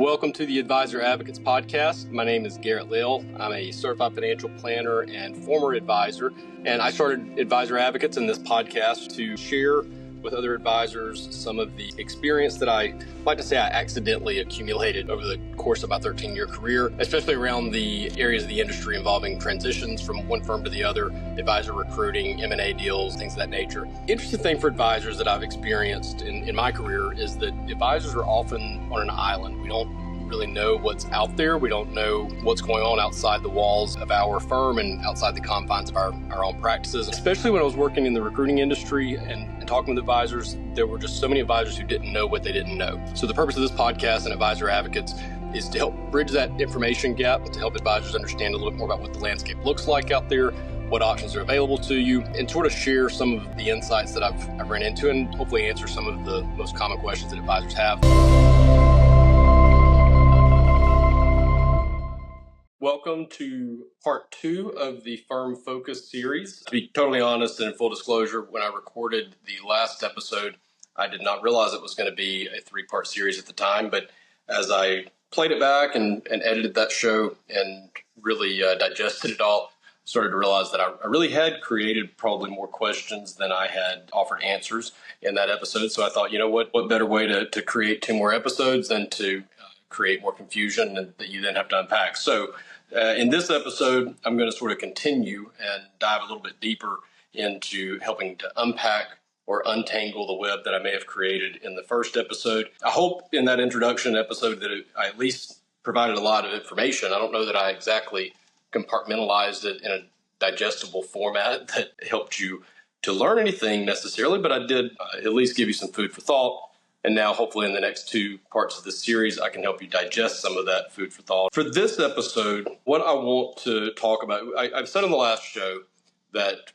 Welcome to the Advisor Advocates Podcast. My name is Garrett Layell. I'm a certified financial planner and former advisor, and I started Advisor Advocates in this podcast to share with other advisors some of the experience that I like to say I accidentally accumulated over the course of my 13-year career, especially around the areas of the industry involving transitions from one firm to the other, advisor recruiting, M&A deals, things of that nature. Interesting thing for advisors that I've experienced in my career is that advisors are often on an island. We don't really know what's out there. We don't know what's going on outside the walls of our firm and outside the confines of our own practices. Especially when I was working in the recruiting industry and talking with advisors, there were just so many advisors who didn't know what they didn't know. So the purpose of this podcast and Advisor Advocates is to help bridge that information gap, to help advisors understand a little bit more about what the landscape looks like out there, what options are available to you, and sort of share some of the insights that I've run into and hopefully answer some of the most common questions that advisors have. Welcome to part 2 of the Firm Focus series. To be totally honest and in full disclosure, when I recorded the last episode, I did not realize it was going to be a 3-part series at the time, but as I played it back and edited that show and really digested it all, started to realize that I really had created probably more questions than I had offered answers in that episode. So I thought, you know what better way to create 2 more episodes than to create more confusion that you then have to unpack. So in this episode, I'm going to sort of continue and dive a little bit deeper into helping to unpack or untangle the web that I may have created in the first episode. I hope in that introduction episode that I at least provided a lot of information. I don't know that I exactly compartmentalized it in a digestible format that helped you to learn anything necessarily, but I did at least give you some food for thought. And now, hopefully, in the next 2 parts of this series, I can help you digest some of that food for thought. For this episode, what I want to talk about, I've said in the last show that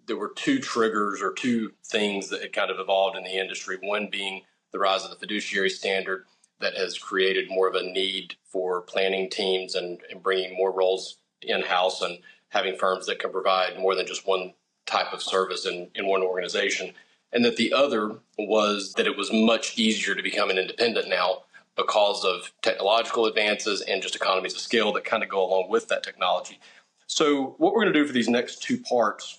there were 2 triggers or 2 things that had kind of evolved in the industry. One being the rise of the fiduciary standard that has created more of a need for planning teams and bringing more roles in-house and having firms that can provide more than just one type of service in one organization. And that the other was that it was much easier to become an independent now because of technological advances and just economies of scale that kind of go along with that technology. So what we're going to do for these next 2 parts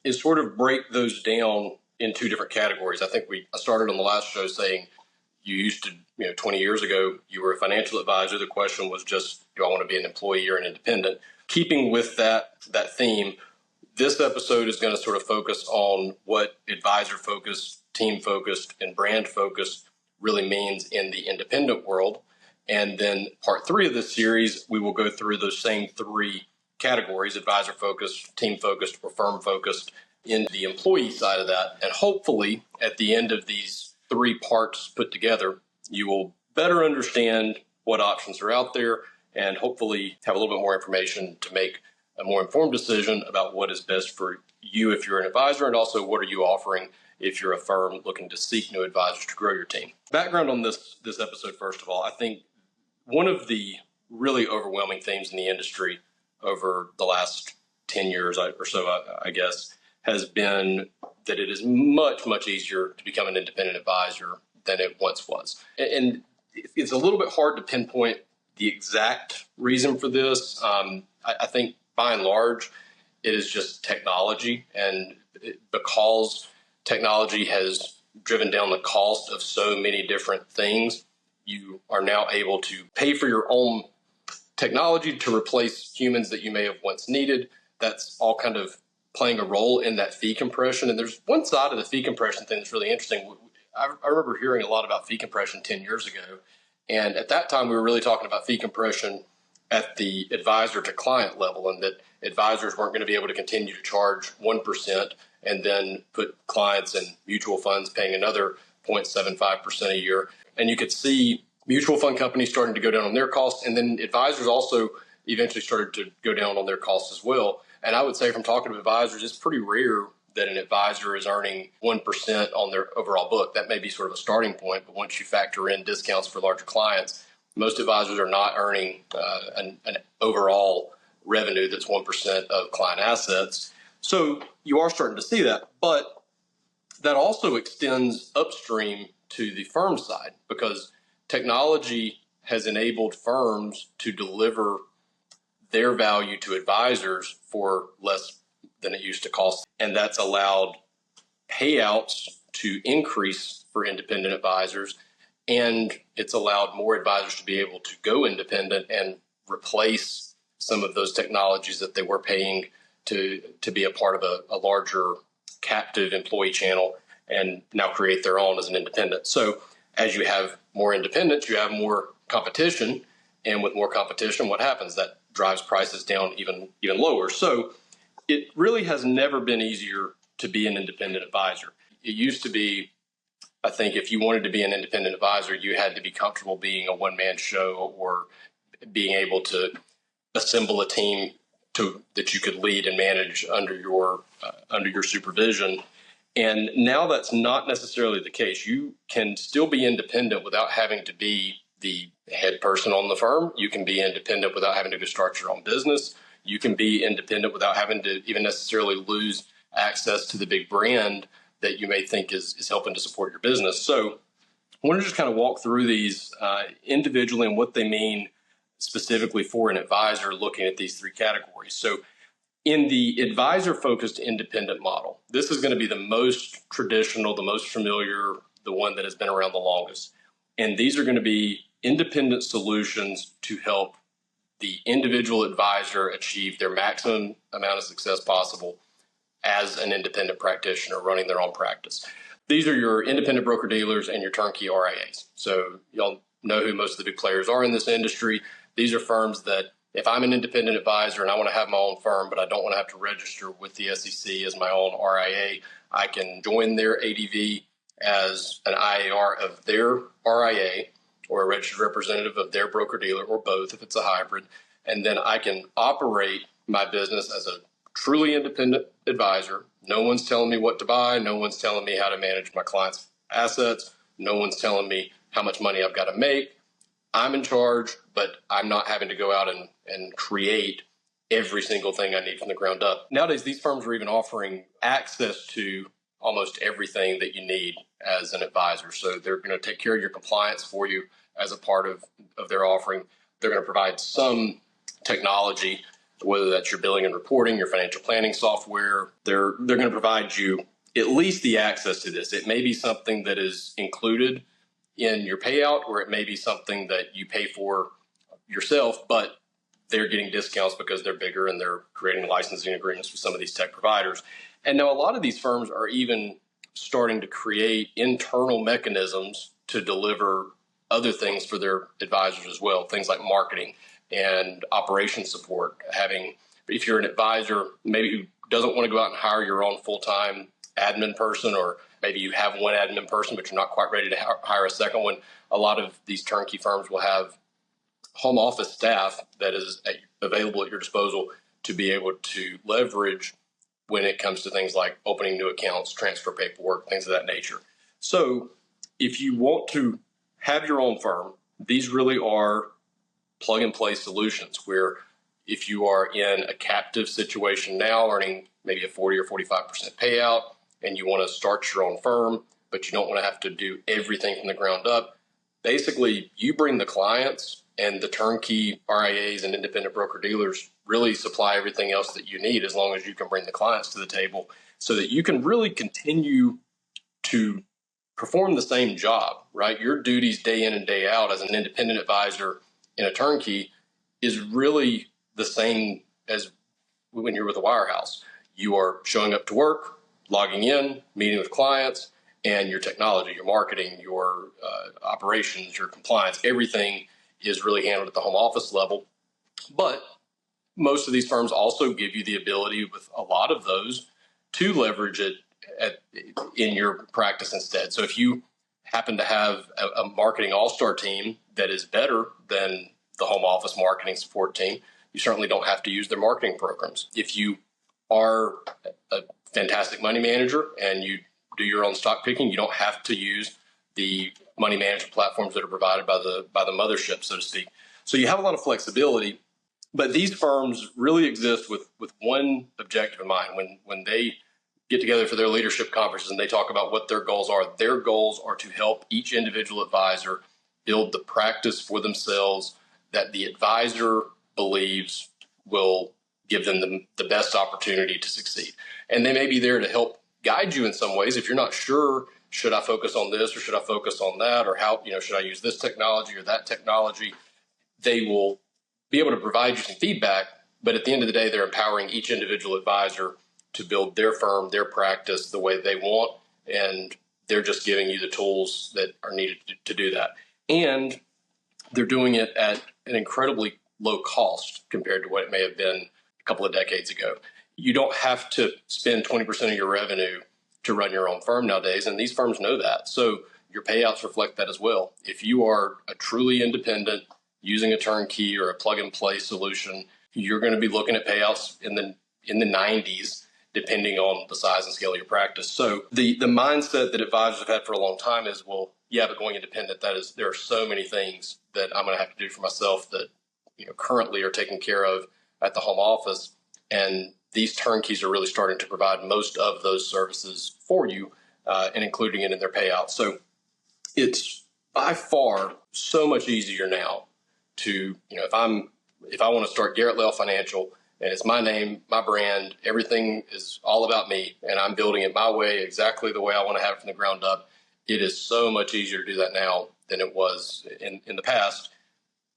is sort of break those down in 2 different categories. I think I started on the last show saying you used to, 20 years ago, you were a financial advisor. The question was just, do I want to be an employee or an independent? Keeping with that theme, this episode is going to sort of focus on what advisor-focused, team-focused, and brand-focused really means in the independent world. And then part 3 of this series, we will go through those same 3 categories, advisor-focused, team-focused, or firm-focused, in the employee side of that. And hopefully, at the end of these 3 parts put together, you will better understand what options are out there and hopefully have a little bit more information to make a more informed decision about what is best for you if you're an advisor, and also what are you offering if you're a firm looking to seek new advisors to grow your team. Background on this episode, first of all, I think one of the really overwhelming themes in the industry over the last 10 years or so, I guess, has been that it is much, much easier to become an independent advisor than it once was. And it's a little bit hard to pinpoint the exact reason for this. I think by and large, it is just technology. And because technology has driven down the cost of so many different things, you are now able to pay for your own technology to replace humans that you may have once needed. That's all kind of playing a role in that fee compression. And there's one side of the fee compression thing that's really interesting. I remember hearing a lot about fee compression 10 years ago. And at that time, we were really talking about fee compression at the advisor to client level, and that advisors weren't going to be able to continue to charge 1% and then put clients in mutual funds paying another 0.75% a year. And you could see mutual fund companies starting to go down on their costs, and then advisors also eventually started to go down on their costs as well. And I would say from talking to advisors, it's pretty rare that an advisor is earning 1% on their overall book. That may be sort of a starting point, but once you factor in discounts for larger clients, most advisors are not earning an overall revenue that's 1% of client assets. So you are starting to see that, but that also extends upstream to the firm side because technology has enabled firms to deliver their value to advisors for less than it used to cost. And that's allowed payouts to increase for independent advisors. And it's allowed more advisors to be able to go independent and replace some of those technologies that they were paying to be a part of a larger captive employee channel and now create their own as an independent. So as you have more independents, you have more competition. And with more competition, what happens? That drives prices down even lower. So it really has never been easier to be an independent advisor. It used to be, I think, if you wanted to be an independent advisor, you had to be comfortable being a one-man show or being able to assemble a team that you could lead and manage under your supervision. And now that's not necessarily the case. You can still be independent without having to be the head person on the firm. You can be independent without having to go start your own business. You can be independent without having to even necessarily lose access to the big brand that you may think is helping to support your business. So I want to just kind of walk through these individually and what they mean specifically for an advisor looking at these three categories. So in the advisor-focused independent model, this is going to be the most traditional, the most familiar, the one that has been around the longest. And these are going to be independent solutions to help the individual advisor achieve their maximum amount of success possible as an independent practitioner running their own practice. These are your independent broker-dealers and your turnkey RIAs. So y'all know who most of the big players are in this industry. These are firms that if I'm an independent advisor and I want to have my own firm, but I don't want to have to register with the SEC as my own RIA, I can join their ADV as an IAR of their RIA or a registered representative of their broker-dealer or both if it's a hybrid. And then I can operate my business as a truly independent advisor. No one's telling me what to buy. No one's telling me how to manage my clients' assets. No one's telling me how much money I've got to make. I'm in charge, but I'm not having to go out and create every single thing I need from the ground up. Nowadays, these firms are even offering access to almost everything that you need as an advisor. So they're going to take care of your compliance for you as a part of their offering. They're going to provide some technology, whether that's your billing and reporting, your financial planning software. They're going to provide you at least the access to this. It may be something that is included in your payout, or it may be something that you pay for yourself, but they're getting discounts because they're bigger and they're creating licensing agreements with some of these tech providers. And now a lot of these firms are even starting to create internal mechanisms to deliver other things for their advisors as well, things like marketing and operations support. If you're an advisor, maybe who doesn't want to go out and hire your own full-time admin person, or maybe you have one admin person, but you're not quite ready to hire a second one. A lot of these turnkey firms will have home office staff that is available at your disposal to be able to leverage when it comes to things like opening new accounts, transfer paperwork, things of that nature. So if you want to have your own firm, these really are plug-and-play solutions where if you are in a captive situation now, earning maybe a 40 or 45% payout, and you want to start your own firm, but you don't want to have to do everything from the ground up, basically you bring the clients, and the turnkey RIAs and independent broker-dealers really supply everything else that you need, as long as you can bring the clients to the table, so that you can really continue to perform the same job, right? Your duties day in and day out as an independent advisor in a turnkey is really the same as when you're with a wirehouse. You are showing up to work, logging in, meeting with clients, and your technology, your marketing, your operations, your compliance, everything is really handled at the home office level. But most of these firms also give you the ability with a lot of those to leverage it in your practice instead. So if you happen to have a marketing all-star team that is better than the home office marketing support team, you certainly don't have to use their marketing programs. If you are a fantastic money manager and you do your own stock picking, you don't have to use the money management platforms that are provided by the mothership, so to speak. So you have a lot of flexibility, but these firms really exist with one objective in mind. When they get together for their leadership conferences and they talk about what their goals are to help each individual advisor build the practice for themselves that the advisor believes will give them the best opportunity to succeed. And they may be there to help guide you in some ways. If you're not sure, should I focus on this or should I focus on that, or how, should I use this technology or that technology? They will be able to provide you some feedback, but at the end of the day, they're empowering each individual advisor to build their firm, their practice the way they want, and they're just giving you the tools that are needed to do that. And they're doing it at an incredibly low cost compared to what it may have been a couple of decades ago. You don't have to spend 20% of your revenue to run your own firm nowadays, and these firms know that. So your payouts reflect that as well. If you are a truly independent, using a turnkey or a plug-and-play solution, you're going to be looking at payouts in the 90s, depending on the size and scale of your practice. So the mindset that advisors have had for a long time is, well, yeah, but going independent, there are so many things that I'm going to have to do for myself that currently are taken care of at the home office, and these turnkeys are really starting to provide most of those services for you, and including it in their payouts. So it's by far so much easier now to, if I want to start Garrett Layell Financial, and it's my name, my brand, everything is all about me, and I'm building it my way, exactly the way I want to have it from the ground up. It is so much easier to do that now than it was in the past,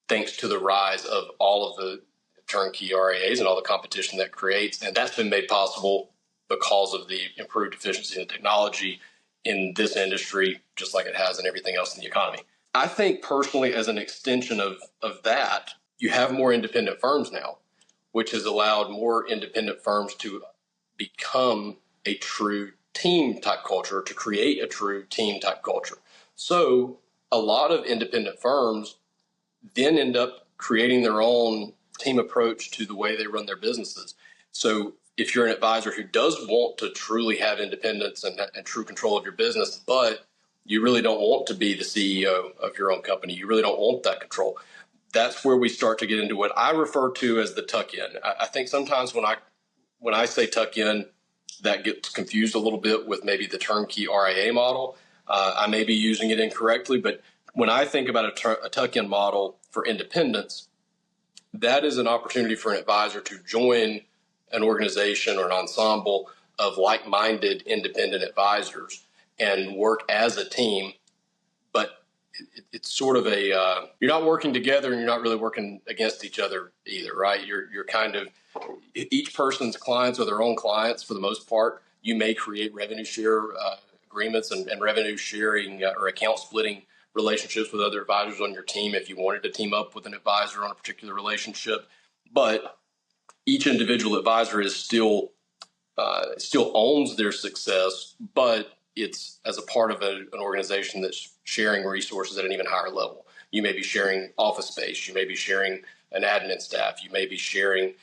thanks to the rise of all of the turnkey RIAs and all the competition that creates. And that's been made possible because of the improved efficiency and technology in this industry, just like it has in everything else in the economy. I think personally, as an extension of that, you have more independent firms now, which has allowed more independent firms to become a true team type culture, to create a true team type culture. So a lot of independent firms then end up creating their own team approach to the way they run their businesses. So if you're an advisor who does want to truly have independence and true control of your business, but you really don't want to be the CEO of your own company, you really don't want that control, that's where we start to get into what I refer to as the tuck-in. I think sometimes when I say tuck-in, that gets confused a little bit with maybe the turnkey RIA model. I may be using it incorrectly, but when I think about a tuck-in model for independence, that is an opportunity for an advisor to join an organization or an ensemble of like-minded independent advisors and work as a team. But it's sort of you're not working together and you're not really working against each other either, right? You're kind of, each person's clients are their own clients for the most part. You may create revenue share agreements and revenue sharing or account splitting relationships with other advisors on your team if you wanted to team up with an advisor on a particular relationship. But each individual advisor is still owns their success, but it's as a part of an organization that's sharing resources at an even higher level. You may be sharing office space. You may be sharing an admin staff. You may be sharing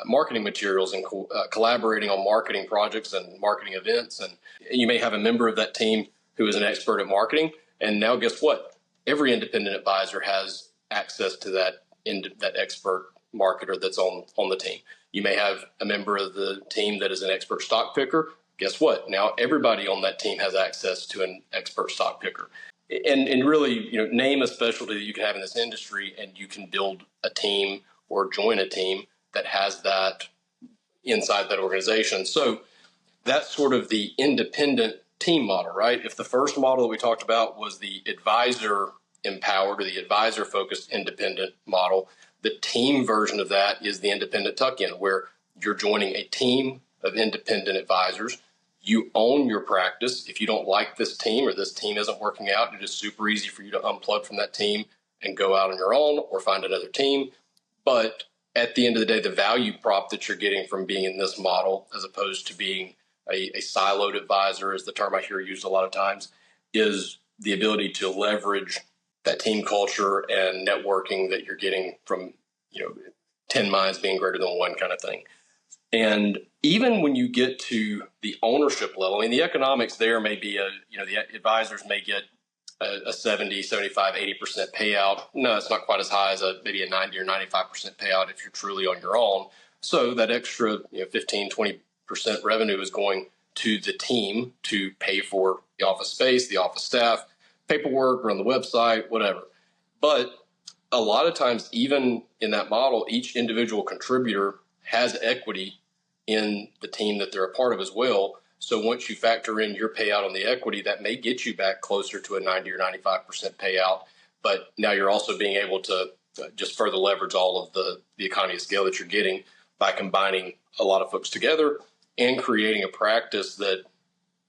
marketing materials and collaborating on marketing projects and marketing events. And you may have a member of that team who is an expert at marketing. And now guess what? Every independent advisor has access to that expert marketer that's on the team. You may have a member of the team that is an expert stock picker. Guess what? Now everybody on that team has access to an expert stock picker. And really, name a specialty that you can have in this industry, and you can build a team or join a team that has that inside that organization. So that's sort of the independent team model, right? If the first model that we talked about was the advisor empowered or the advisor focused independent model, the team version of that is the independent tuck-in, where you're joining a team of independent advisors. You own your practice. If you don't like this team or this team isn't working out, it is super easy for you to unplug from that team and go out on your own or find another team. But at the end of the day, the value prop that you're getting from being in this model, as opposed to being a siloed advisor, is the term I hear used a lot of times, is the ability to leverage that team culture and networking that you're getting from, 10 minds being greater than one kind of thing. And even when you get to the ownership level, the economics there may be the advisors may get a 70, 75, 80% payout. No, it's not quite as high as maybe a 90 or 95% payout if you're truly on your own. So that extra 15, 20% revenue is going to the team to pay for the office space, the office staff, paperwork, run the website, whatever. But a lot of times, even in that model, each individual contributor has equity in the team that they're a part of as well. So once you factor in your payout on the equity, that may get you back closer to a 90 or 95% payout. But now you're also being able to just further leverage all of the economy of scale that you're getting by combining a lot of folks together and creating a practice that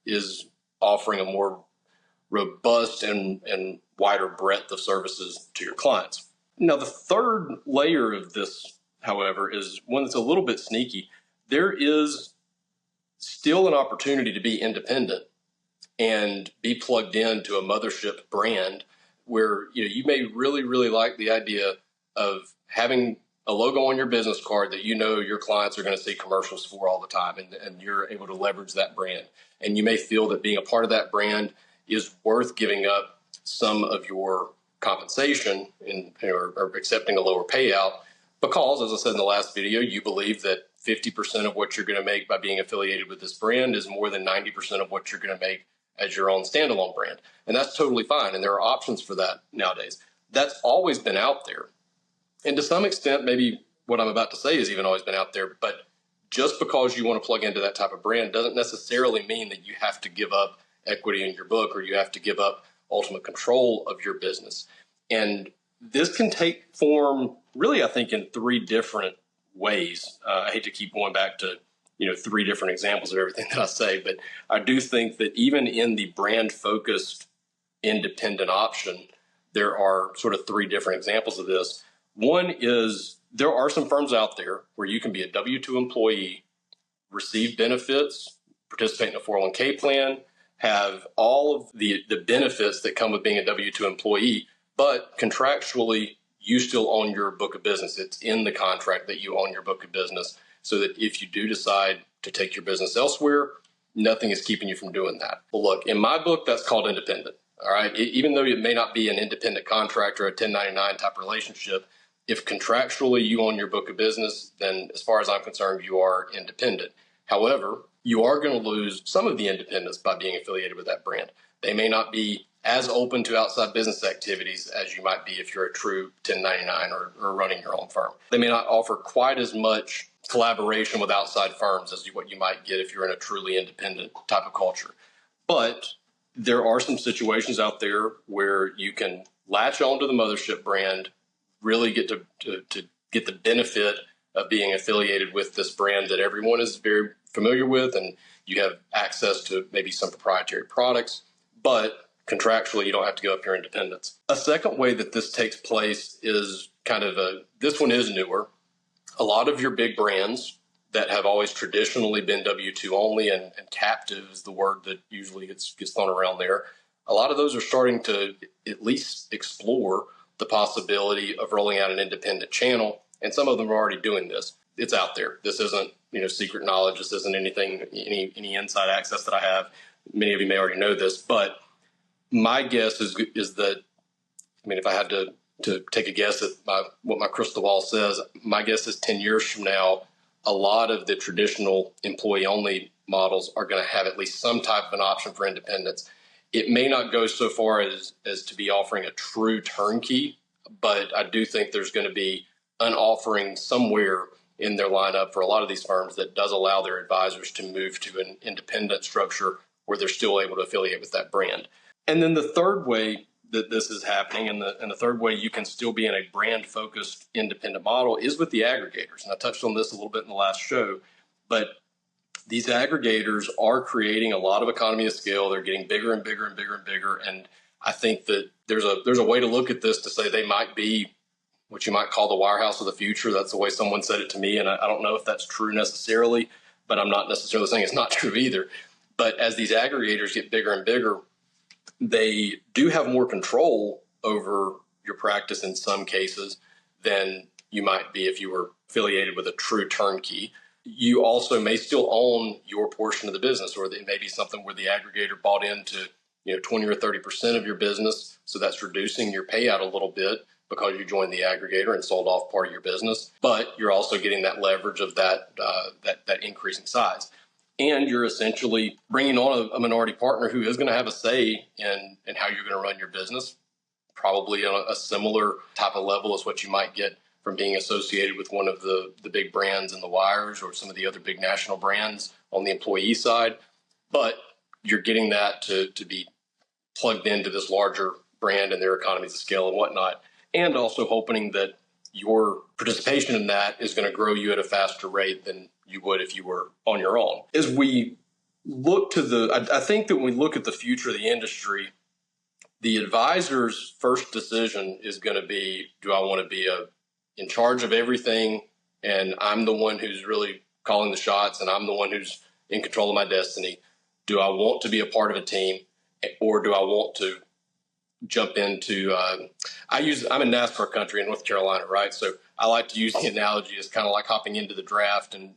is offering a more robust and wider breadth of services to your clients. Now, the third layer of this, however, is one that's a little bit sneaky. There is still an opportunity to be independent and be plugged into a mothership brand where you may really, really like the idea of having a logo on your business card that your clients are going to see commercials for all the time, and you're able to leverage that brand. And you may feel that being a part of that brand is worth giving up some of your compensation or accepting a lower payout because, as I said in the last video, you believe that 50% of what you're going to make by being affiliated with this brand is more than 90% of what you're going to make as your own standalone brand. And that's totally fine. And there are options for that nowadays. That's always been out there. And to some extent, maybe what I'm about to say has even always been out there. But just because you want to plug into that type of brand doesn't necessarily mean that you have to give up equity in your book or you have to give up ultimate control of your business. And this can take form, really, I think, in three different ways. I hate to keep going back to three different examples of everything that I say, but I do think that even in the brand-focused independent option, there are sort of three different examples of this. One is there are some firms out there where you can be a W-2 employee, receive benefits, participate in a 401k plan, have all of the benefits that come with being a W-2 employee, but contractually, you still own your book of business. It's in the contract that you own your book of business, so that if you do decide to take your business elsewhere, nothing is keeping you from doing that. Well, look, in my book, that's called independent. All right. Even though it may not be an independent contract or a 1099 type relationship, if contractually you own your book of business, then as far as I'm concerned, you are independent. However, you are going to lose some of the independence by being affiliated with that brand. They may not be as open to outside business activities as you might be if you're a true 1099 or running your own firm. They may not offer quite as much collaboration with outside firms as what you might get if you're in a truly independent type of culture. But there are some situations out there where you can latch onto the mothership brand, really get to get the benefit of being affiliated with this brand that everyone is very familiar with, and you have access to maybe some proprietary products, but contractually you don't have to give up your independence. A second way that this takes place is this one is newer. A lot of your big brands that have always traditionally been W-2 only, and captive is the word that usually gets thrown around there. A lot of those are starting to at least explore the possibility of rolling out an independent channel, and some of them are already doing this. It's out there. This isn't secret knowledge. This isn't any inside access that I have. Many of you may already know this, but my guess is that, if I had to take a guess at what my crystal ball says, my guess is 10 years from now, a lot of the traditional employee-only models are going to have at least some type of an option for independence. It may not go so far as to be offering a true turnkey, but I do think there's going to be an offering somewhere in their lineup for a lot of these firms that does allow their advisors to move to an independent structure where they're still able to affiliate with that brand. And then the third way that this is happening, and the third way you can still be in a brand-focused independent model, is with the aggregators. And I touched on this a little bit in the last show, but these aggregators are creating a lot of economy of scale. They're getting bigger and bigger and bigger and bigger. And I think that there's a way to look at this to say they might be what you might call the wirehouse of the future. That's the way someone said it to me. And I don't know if that's true necessarily, but I'm not necessarily saying it's not true either. But as these aggregators get bigger and bigger, they do have more control over your practice in some cases than you might be if you were affiliated with a true turnkey. You also may still own your portion of the business, or it may be something where the aggregator bought into 20 or 30% of your business. So that's reducing your payout a little bit because you joined the aggregator and sold off part of your business. But you're also getting that leverage of that increasing size. And you're essentially bringing on a minority partner who is going to have a say in how you're going to run your business. probably on a similar type of level as what you might get from being associated with one of the big brands in the wires or some of the other big national brands on the employee side. But you're getting that to be plugged into this larger brand and their economies of scale and whatnot, and also hoping that your participation in that is going to grow you at a faster rate than you would if you were on your own. As we look to I think that when we look at the future of the industry, the advisor's first decision is going to be, do I want to be in charge of everything and I'm the one who's really calling the shots and I'm the one who's in control of my destiny? Do I want to be a part of a team, or do I want to jump into I'm in NASCAR country in North Carolina, right? So I like to use the analogy as kind of like hopping into the draft, and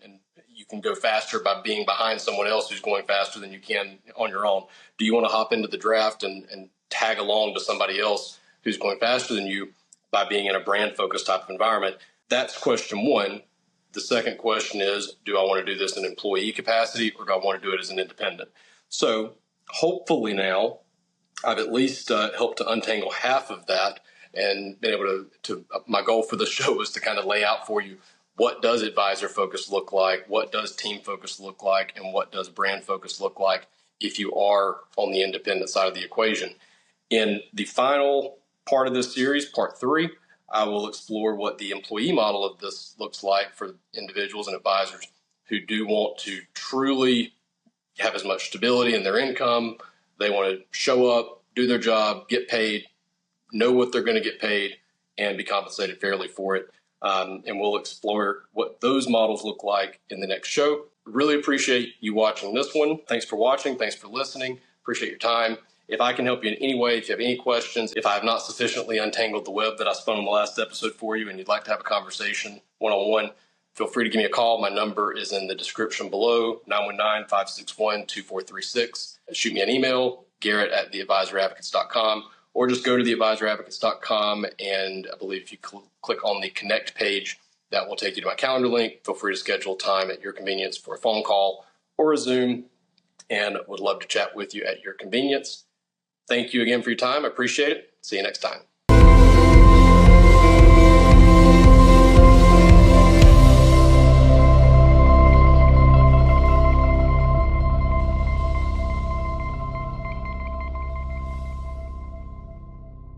you can go faster by being behind someone else who's going faster than you can on your own. Do you want to hop into the draft and tag along to somebody else who's going faster than you by being in a brand focused type of environment? That's question one. The second question is, do I want to do this in employee capacity, or do I want to do it as an independent? So hopefully now I've at least helped to untangle half of that and been able to my goal for the show was to kind of lay out for you, what does advisor focus look like? What does team focus look like? And what does brand focus look like if you are on the independent side of the equation? In the final part of this series, part 3, I will explore what the employee model of this looks like for individuals and advisors who do want to truly have as much stability in their income. They want to show up, do their job, get paid, know what they're going to get paid, and be compensated fairly for it. And we'll explore what those models look like in the next show. Really appreciate you watching this one. Thanks for watching. Thanks for listening. Appreciate your time. If I can help you in any way, if you have any questions, if I have not sufficiently untangled the web that I spun on the last episode for you and you'd like to have a conversation one-on-one, feel free to give me a call. My number is in the description below, 919-561-2436. Shoot me an email, garrett@theadvisoradvocates.com, or just go to theadvisoradvocates.com, and I believe if you click on the connect page, that will take you to my calendar link. Feel free to schedule time at your convenience for a phone call or a Zoom, and would love to chat with you at your convenience. Thank you again for your time. I appreciate it. See you next time.